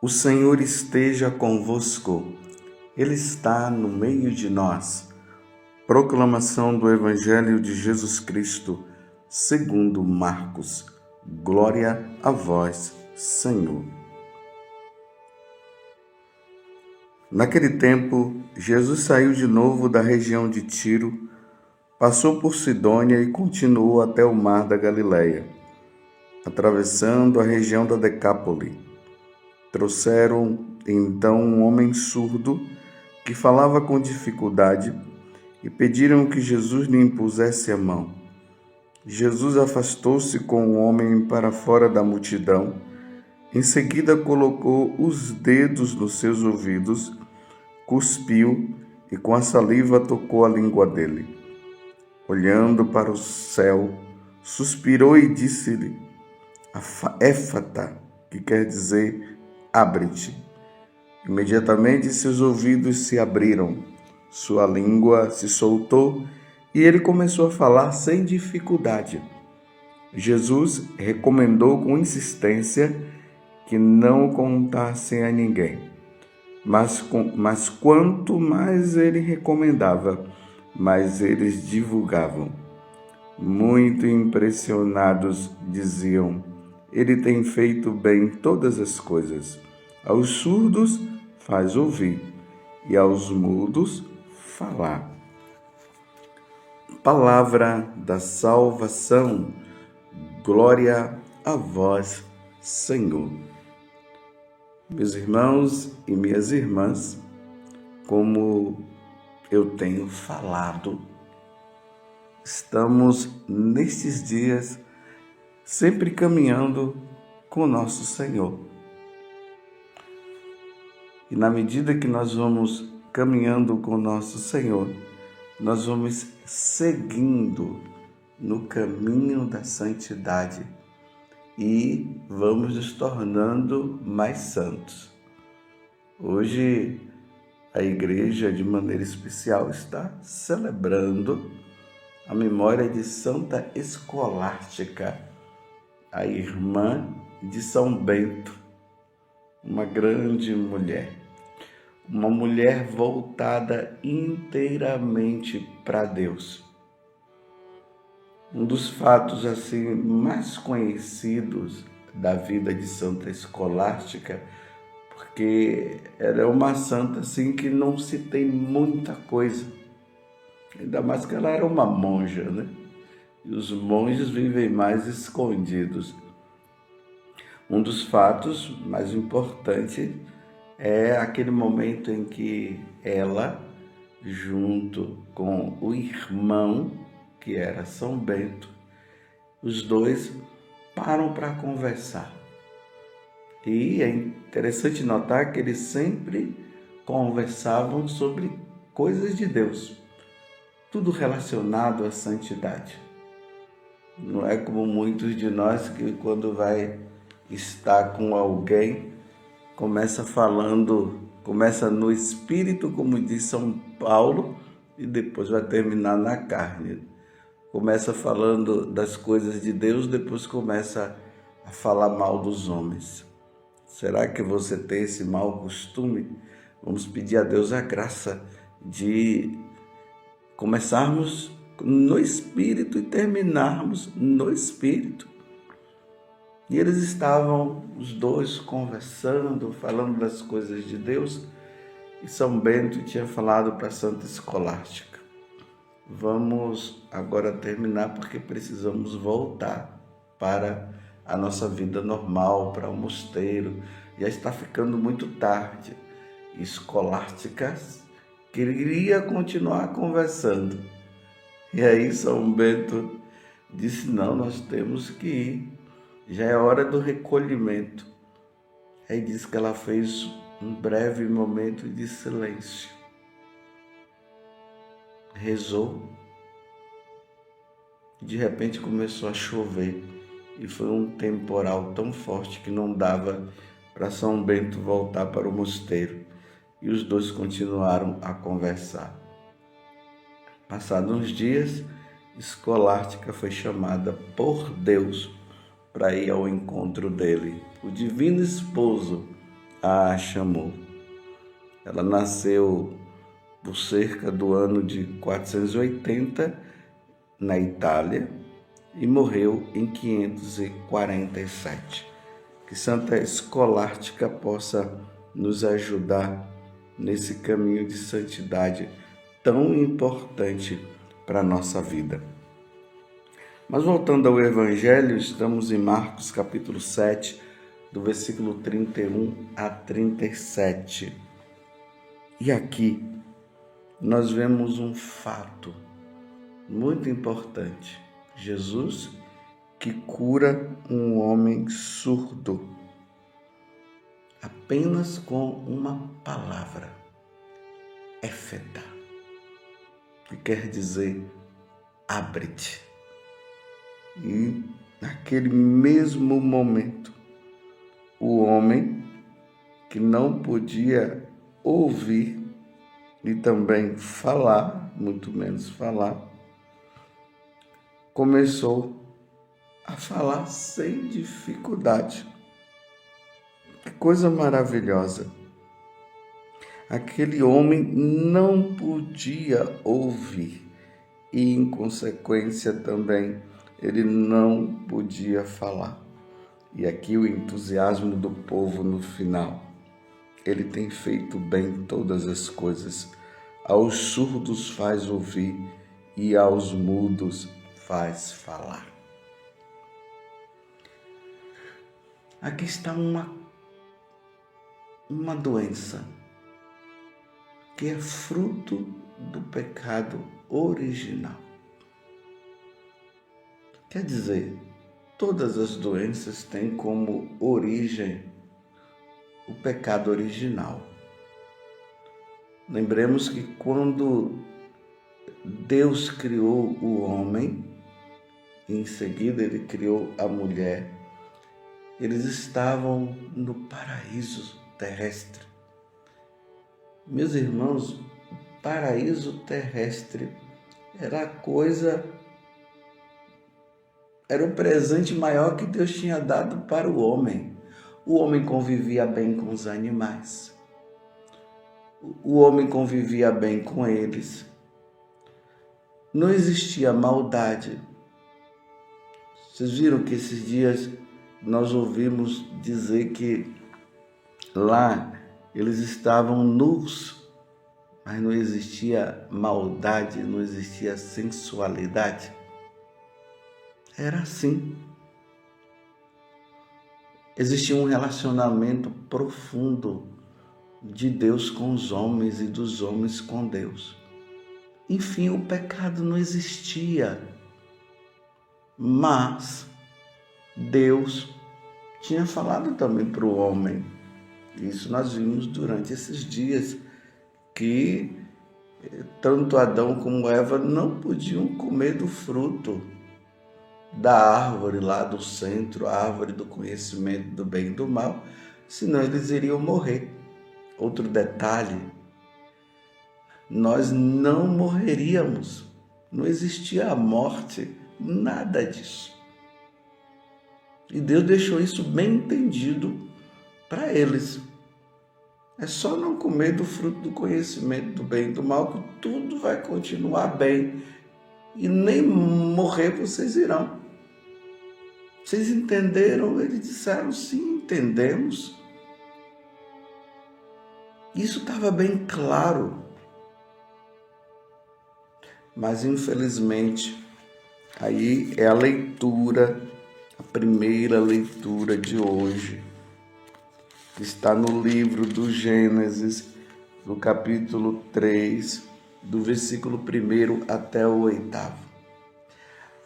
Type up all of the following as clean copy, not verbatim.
O Senhor esteja convosco, Ele está no meio de nós. Proclamação do Evangelho de Jesus Cristo, segundo Marcos. Glória a vós, Senhor. Naquele tempo, Jesus saiu de novo da região de Tiro, passou por Sidônia e continuou até o mar da Galileia, atravessando a região da Decápole. Trouxeram então um homem surdo que falava com dificuldade e pediram que Jesus lhe impusesse a mão. Jesus afastou-se com o homem para fora da multidão. Em seguida colocou os dedos nos seus ouvidos, cuspiu e com a saliva tocou a língua dele. Olhando para o céu, suspirou e disse-lhe: Éfata, que quer dizer abre-te. Imediatamente seus ouvidos se abriram, sua língua se soltou e ele começou a falar sem dificuldade. Jesus recomendou com insistência que não o contassem a ninguém. Mas quanto mais ele recomendava, mais eles divulgavam. Muito impressionados, diziam: Ele tem feito bem todas as coisas. Aos surdos faz ouvir e aos mudos falar. Palavra da salvação. Glória a vós, Senhor. Meus irmãos e minhas irmãs, como eu tenho falado, estamos nestes dias sempre caminhando com o nosso Senhor. E na medida que nós vamos caminhando com o nosso Senhor, nós vamos seguindo no caminho da santidade e vamos nos tornando mais santos. Hoje, a igreja, de maneira especial, está celebrando a memória de Santa Escolástica, a irmã de São Bento, uma grande mulher, uma mulher voltada inteiramente para Deus. Um dos fatos assim mais conhecidos da vida de Santa Escolástica, porque ela é uma santa assim que não se tem muita coisa, ainda mais que ela era uma monja, né? E os monges vivem mais escondidos. Um dos fatos mais importantes é aquele momento em que ela, junto com o irmão, que era São Bento, os dois param para conversar. E é interessante notar que eles sempre conversavam sobre coisas de Deus, tudo relacionado à santidade. Não é como muitos de nós que quando vai estar com alguém, começa no espírito, como diz São Paulo, e depois vai terminar na carne. Começa falando das coisas de Deus, depois começa a falar mal dos homens. Será que você tem esse mau costume? Vamos pedir a Deus a graça de começarmos no espírito e terminarmos no espírito. E eles estavam, os dois, conversando, falando das coisas de Deus, e São Bento tinha falado para Santa Escolástica: vamos agora terminar porque precisamos voltar para a nossa vida normal, para o mosteiro. Já está ficando muito tarde. E Escolástica queria continuar conversando. E aí São Bento disse: não, nós temos que ir. Já é hora do recolhimento. Aí diz que ela fez um breve momento de silêncio. Rezou. De repente começou a chover. E foi um temporal tão forte que não dava para São Bento voltar para o mosteiro. E os dois continuaram a conversar. Passados uns dias, Escolástica foi chamada por Deus para ir ao encontro dele. O divino esposo a chamou. Ela nasceu por cerca do ano de 480 na Itália e morreu em 547. Que Santa Escolástica possa nos ajudar nesse caminho de santidade tão importante para a nossa vida. Mas voltando ao Evangelho, estamos em Marcos capítulo 7, do versículo 31 a 37. E aqui nós vemos um fato muito importante. Jesus que cura um homem surdo apenas com uma palavra, éfeta, que quer dizer abre-te. E naquele mesmo momento, o homem que não podia ouvir e também falar, muito menos falar, começou a falar sem dificuldade. Que coisa maravilhosa! Aquele homem não podia ouvir e, em consequência, também ele não podia falar. E aqui o entusiasmo do povo no final. Ele tem feito bem todas as coisas. Aos surdos faz ouvir e aos mudos faz falar. Aqui está uma doença que é fruto do pecado original. Quer dizer, todas as doenças têm como origem o pecado original. Lembremos que quando Deus criou o homem, em seguida ele criou a mulher, eles estavam no paraíso terrestre. Meus irmãos, o paraíso terrestre era o presente maior que Deus tinha dado para o homem. O homem convivia bem com os animais. O homem convivia bem com eles. Não existia maldade. Vocês viram que esses dias nós ouvimos dizer que lá eles estavam nus, mas não existia maldade, não existia sensualidade. Era assim. Existia um relacionamento profundo de Deus com os homens e dos homens com Deus. Enfim, o pecado não existia, mas Deus tinha falado também para o homem. Isso nós vimos durante esses dias, que tanto Adão como Eva não podiam comer do fruto da árvore lá do centro, a árvore do conhecimento do bem e do mal, senão eles iriam morrer. Outro detalhe, nós não morreríamos, não existia a morte, nada disso. E Deus deixou isso bem entendido para eles. É só não comer do fruto do conhecimento do bem e do mal que tudo vai continuar bem. E nem morrer vocês irão. Vocês entenderam? Eles disseram, sim, entendemos. Isso estava bem claro. Mas, infelizmente, aí é a leitura, a primeira leitura de hoje, que está no livro do Gênesis, no capítulo 3, do versículo 1 até o 8º.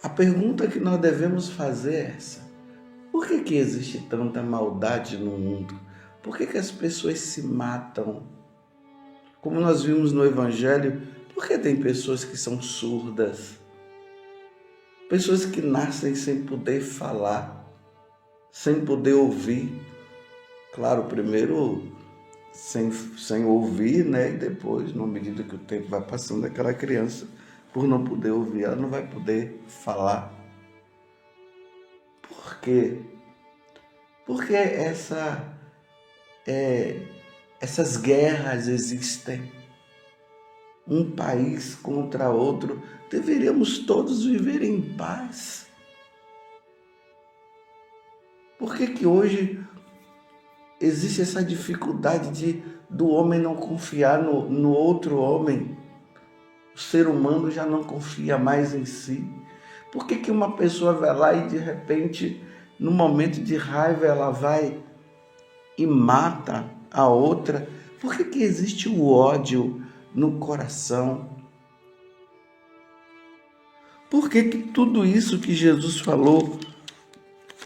A pergunta que nós devemos fazer é essa: por que existe tanta maldade no mundo? Por que as pessoas se matam? Como nós vimos no Evangelho, por que tem pessoas que são surdas? Pessoas que nascem sem poder falar, sem poder ouvir. Claro, primeiro sem ouvir, né? E depois, na medida que o tempo vai passando, aquela criança, por não poder ouvir, ela não vai poder falar. Por quê? Porque essa essas guerras existem, um país contra outro, deveríamos todos viver em paz. Por que hoje existe essa dificuldade do homem não confiar no outro homem? O ser humano já não confia mais em si. Por que uma pessoa vai lá e de repente, no momento de raiva, ela vai e mata a outra? Por que existe o ódio no coração? Por que tudo isso que Jesus falou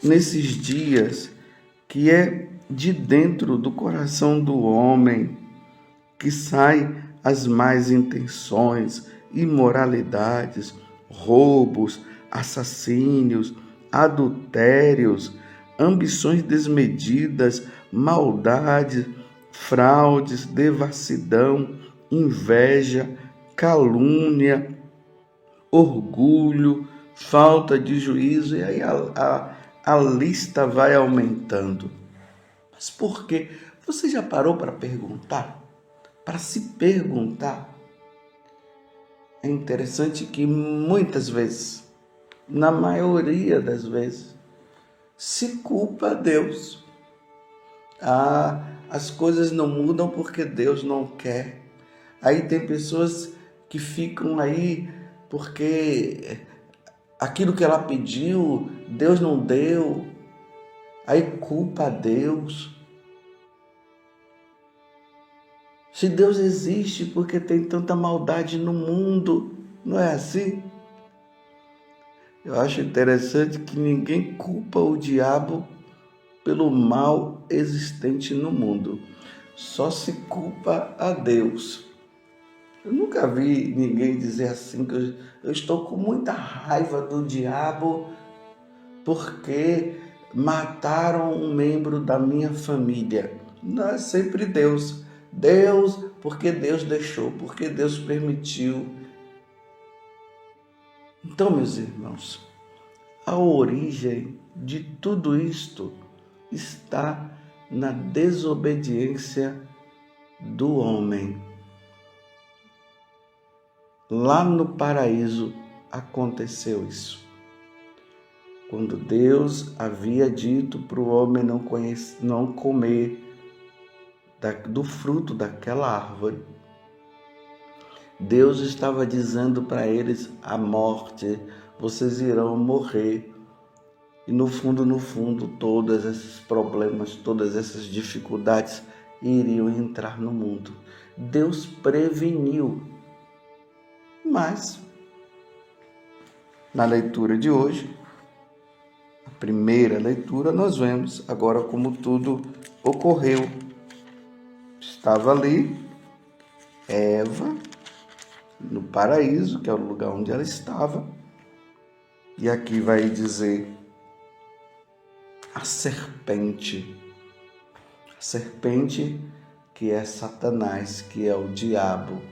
nesses dias, que é de dentro do coração do homem, que sai as más intenções, imoralidades, roubos, assassínios, adultérios, ambições desmedidas, maldades, fraudes, devassidão, inveja, calúnia, orgulho, falta de juízo, e aí a lista vai aumentando. Mas por quê? Você já parou para perguntar? Para se perguntar? É interessante que muitas vezes, na maioria das vezes, se culpa a Deus. As coisas não mudam porque Deus não quer. Aí tem pessoas que ficam aí porque aquilo que ela pediu, Deus não deu. Aí culpa a Deus. Se Deus existe, porque tem tanta maldade no mundo, não é assim? Eu acho interessante que ninguém culpa o diabo pelo mal existente no mundo. Só se culpa a Deus. Eu nunca vi ninguém dizer assim que eu estou com muita raiva do diabo porque mataram um membro da minha família. Não, é sempre Deus. Deus, porque Deus deixou, porque Deus permitiu. Então, meus irmãos, a origem de tudo isto está na desobediência do homem. Lá no paraíso aconteceu isso. Quando Deus havia dito para o homem não comer do fruto daquela árvore, Deus estava dizendo para eles a morte, vocês irão morrer. E no fundo, todos esses problemas, todas essas dificuldades iriam entrar no mundo. Deus preveniu. Mas, na leitura de hoje, a primeira leitura, nós vemos agora como tudo ocorreu. Estava ali Eva, no paraíso, que é o lugar onde ela estava. E aqui vai dizer a serpente que é Satanás, que é o diabo,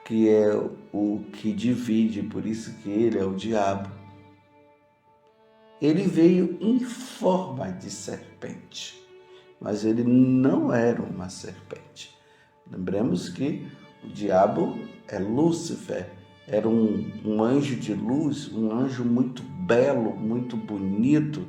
que é o que divide, por isso que ele é o diabo. Ele veio em forma de serpente, mas ele não era uma serpente. Lembremos que o diabo é Lúcifer, era um anjo de luz, um anjo muito belo, muito bonito,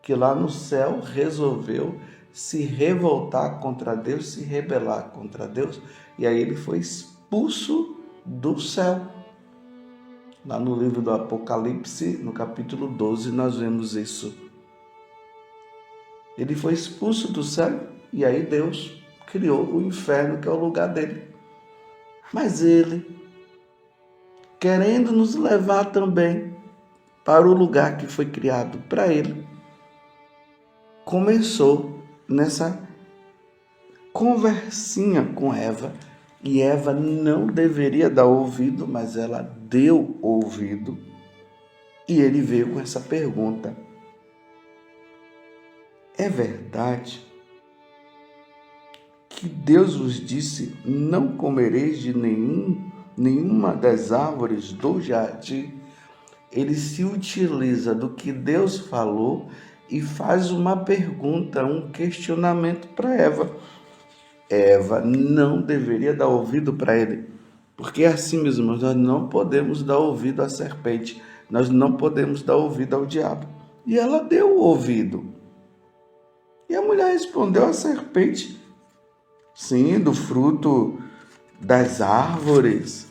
que lá no céu resolveu se revoltar contra Deus, se rebelar contra Deus, e aí ele foi expulso do céu. Lá no livro do Apocalipse, no capítulo 12, nós vemos isso. Ele foi expulso do céu e aí Deus criou o inferno, que é o lugar dele. Mas ele, querendo nos levar também para o lugar que foi criado para ele, começou nessa conversinha com Eva, e Eva não deveria dar ouvido, mas ela deu ouvido, e ele veio com essa pergunta: é verdade que Deus vos disse, não comereis de nenhuma das árvores do jardim? Ele se utiliza do que Deus falou e faz uma pergunta, um questionamento para Eva. Eva não deveria dar ouvido para ele, porque é assim, meus irmãos, nós não podemos dar ouvido à serpente, nós não podemos dar ouvido ao diabo. E ela deu o ouvido. E a mulher respondeu à serpente: sim, do fruto das árvores.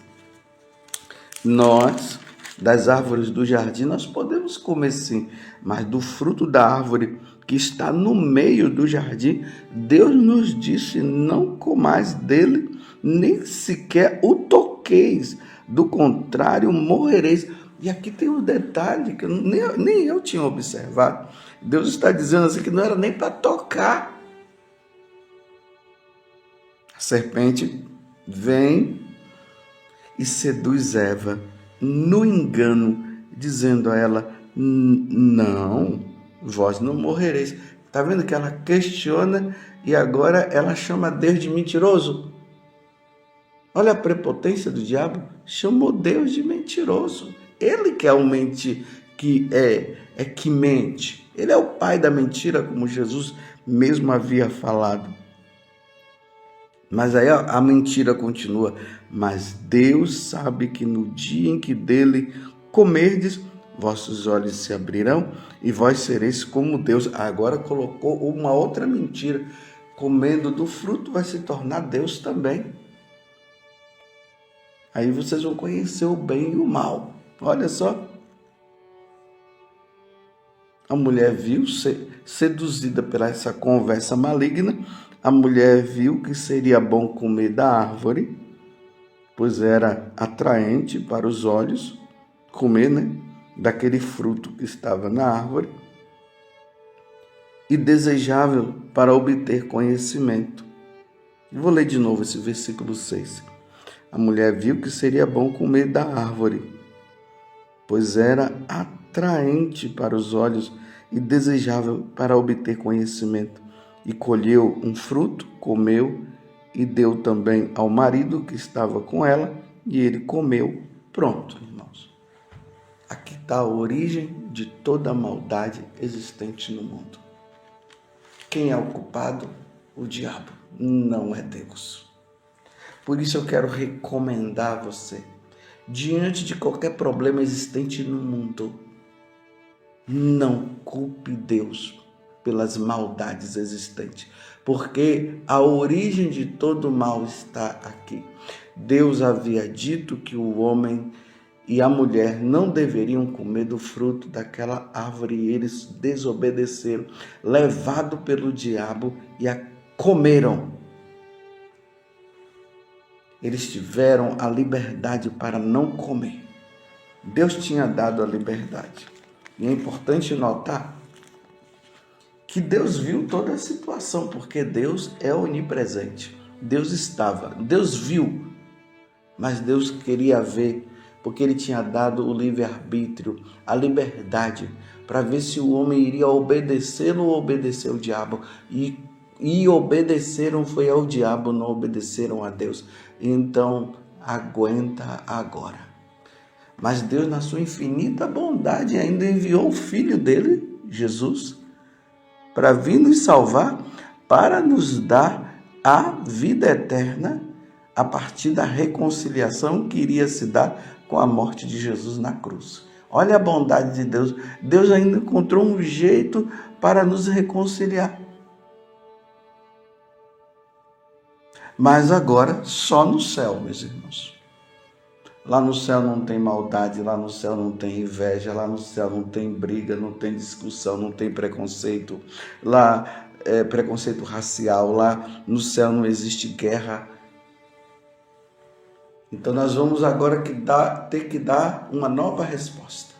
Nós, das árvores do jardim, nós podemos comer sim, mas do fruto da árvore que está no meio do jardim, Deus nos disse: não comais dele, nem sequer o toqueis, do contrário morrereis. E aqui tem um detalhe que nem eu tinha observado. Deus está dizendo assim que não era nem para tocar. A serpente vem e seduz Eva no engano, dizendo a ela: não, vós não morrereis. Está vendo que ela questiona e agora ela chama Deus de mentiroso? Olha a prepotência do diabo, chamou Deus de mentiroso. Ele que é o que mente. Ele é o pai da mentira, como Jesus mesmo havia falado. Mas aí a mentira continua. Mas Deus sabe que no dia em que dele comerdes, vossos olhos se abrirão e vós sereis como Deus. Agora colocou uma outra mentira. Comendo do fruto vai se tornar Deus também. Aí vocês vão conhecer o bem e o mal. Olha só. A mulher viu, seduzida pela essa conversa maligna, a mulher viu que seria bom comer da árvore, pois era atraente para os olhos comer, daquele fruto que estava na árvore, e desejável para obter conhecimento. Vou ler de novo esse versículo 6. A mulher viu que seria bom comer da árvore, pois era atraente para os olhos e desejável para obter conhecimento. E colheu um fruto, comeu e deu também ao marido que estava com ela, e ele comeu. Pronto, irmãos. Aqui está a origem de toda a maldade existente no mundo. Quem é o culpado? O diabo, não é Deus. Por isso eu quero recomendar a você, diante de qualquer problema existente no mundo, não culpe Deus pelas maldades existentes, porque a origem de todo mal está aqui. Deus havia dito que o homem e a mulher não deveriam comer do fruto daquela árvore, e eles desobedeceram, levados pelo diabo, e a comeram. Eles tiveram a liberdade para não comer. Deus tinha dado a liberdade. E é importante notar que Deus viu toda a situação, porque Deus é onipresente. Deus estava, Deus viu, mas Deus queria ver, porque Ele tinha dado o livre-arbítrio, a liberdade, para ver se o homem iria obedecê-lo ou obedecer ao diabo. E obedeceram foi ao diabo, não obedeceram a Deus. Então, aguenta agora. Mas Deus, na sua infinita bondade, ainda enviou o Filho dele, Jesus, para vir nos salvar, para nos dar a vida eterna, a partir da reconciliação que iria se dar com a morte de Jesus na cruz. Olha a bondade de Deus. Deus ainda encontrou um jeito para nos reconciliar. Mas agora só no céu, meus irmãos. Lá no céu não tem maldade, lá no céu não tem inveja, lá no céu não tem briga, não tem discussão, não tem preconceito. Lá é preconceito racial, lá no céu não existe guerra. Então nós vamos agora ter que dar uma nova resposta.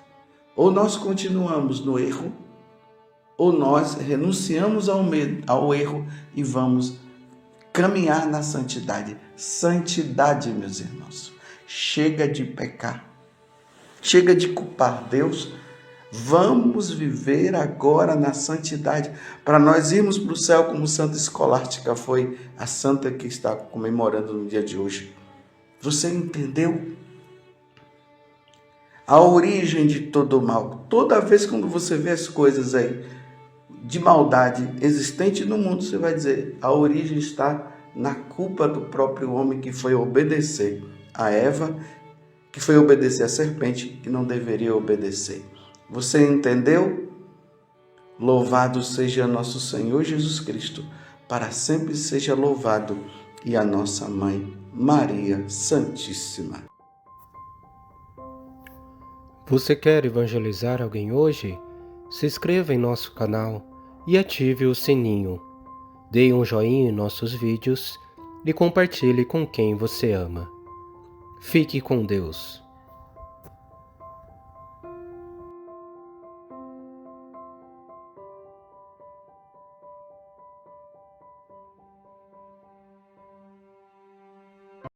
Ou nós continuamos no erro, ou nós renunciamos ao erro e vamos caminhar na santidade. Santidade, meus irmãos. Chega de pecar. Chega de culpar Deus. Vamos viver agora na santidade, para nós irmos para o céu como Santa Escolástica foi a santa que está comemorando no dia de hoje. Você entendeu? A origem de todo o mal. Toda vez quando você vê as coisas aí, de maldade existente no mundo, você vai dizer, a origem está na culpa do próprio homem que foi obedecer a Eva, que foi obedecer à serpente e não deveria obedecer. Você entendeu? Louvado seja nosso Senhor Jesus Cristo, para sempre seja louvado, e a nossa Mãe, Maria Santíssima. Você quer evangelizar alguém hoje? Se inscreva em nosso canal e ative o sininho. Dê um joinha em nossos vídeos e compartilhe com quem você ama. Fique com Deus.